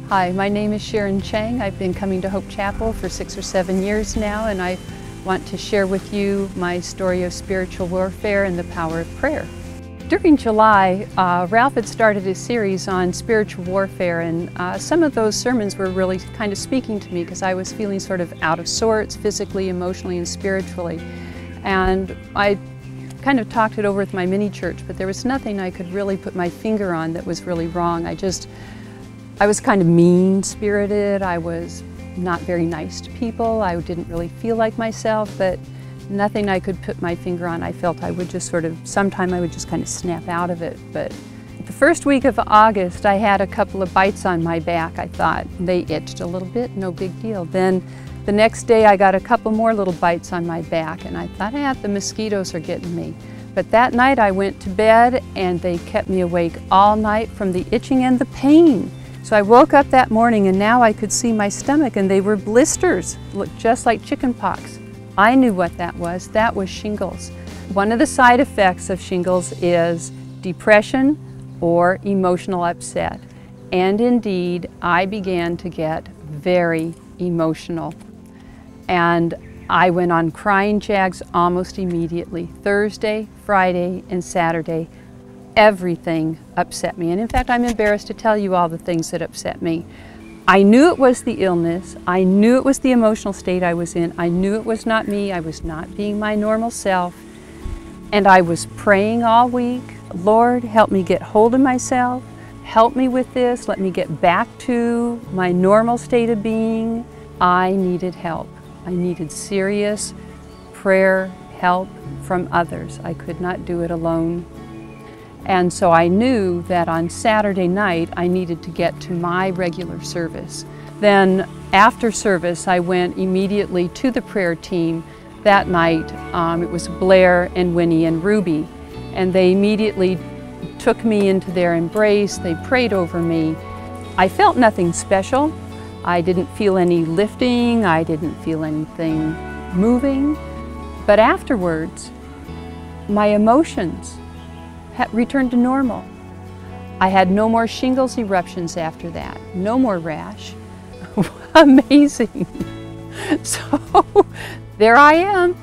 Hi, my name is Sharon Chang. I've been coming to Hope Chapel for 6 or 7 years now, and I want to share with you my story of spiritual warfare and the power of prayer. During July, Ralph had started a series on spiritual warfare, and some of those sermons were really kind of speaking to me because I was feeling sort of out of sorts physically, emotionally, and spiritually. And I kind of talked it over with my mini church, but there was nothing I could really put my finger on that was really wrong. I was kind of mean-spirited. I was not very nice to people. I didn't really feel like myself, but nothing I could put my finger on. I felt I would just sometime I would just kind of snap out of it. But the first week of August, I had a couple of bites on my back. I thought they itched a little bit, no big deal. Then the next day, I got a couple more little bites on my back, and I thought, the mosquitoes are getting me. But that night, I went to bed, and they kept me awake all night from the itching and the pain. So I woke up that morning, and now I could see my stomach, and they were blisters, looked just like chicken pox. I knew what that was. That was shingles. One of the side effects of shingles is depression or emotional upset. And indeed, I began to get very emotional. And I went on crying jags almost immediately. Thursday, Friday, and Saturday, everything upset me. And in fact, I'm embarrassed to tell you all the things that upset me. I knew it was the illness. I knew it was the emotional state I was in. I knew it was not me. I was not being my normal self. And I was praying all week, Lord, help me get hold of myself. Help me with this. Let me get back to my normal state of being. I needed help. I needed serious prayer help from others. I could not do it alone. And so I knew that on Saturday night I needed to get to my regular service. Then after service I went immediately to the prayer team. That night it was Blair and Winnie and Ruby, and they immediately took me into their embrace. They prayed over me. I felt nothing special. I didn't feel any lifting. I didn't feel anything moving. But afterwards, my emotions had returned to normal. I had no more shingles eruptions after that, no more rash. Amazing. So there I am,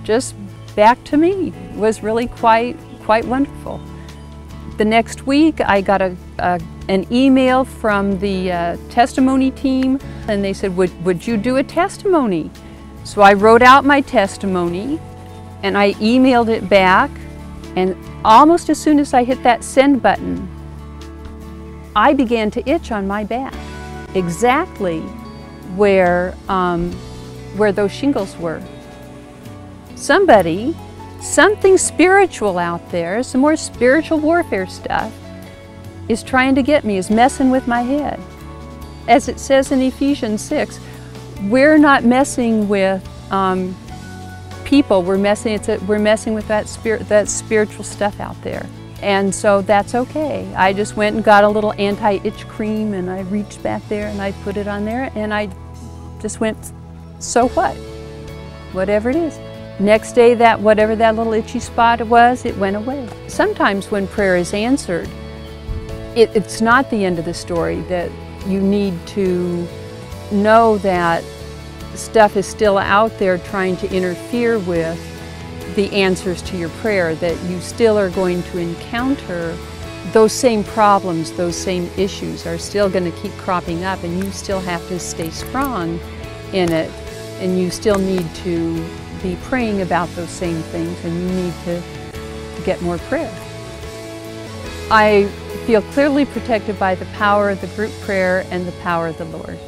just back to me. It was really quite wonderful. The next week I got an email from the testimony team, and they said, would you do a testimony? So I wrote out my testimony and I emailed it back, and almost as soon as I hit that send button, I began to itch on my back, exactly where those shingles were. Something spiritual out there, some more spiritual warfare stuff, is trying to get me, is messing with my head. As it says in Ephesians 6, we're not messing with people, we're messing with that spiritual stuff out there. And so that's okay. I just went and got a little anti-itch cream, and I reached back there and I put it on there, and I just went, so what? Whatever it is. Next day, whatever that little itchy spot was, it went away. Sometimes when prayer is answered, it's not the end of the story, that you need to know that stuff is still out there trying to interfere with the answers to your prayer, that you still are going to encounter those same problems, those same issues are still going to keep cropping up, and you still have to stay strong in it, and you still need to be praying about those same things, and you need to get more prayer. I feel clearly protected by the power of the group prayer and the power of the Lord.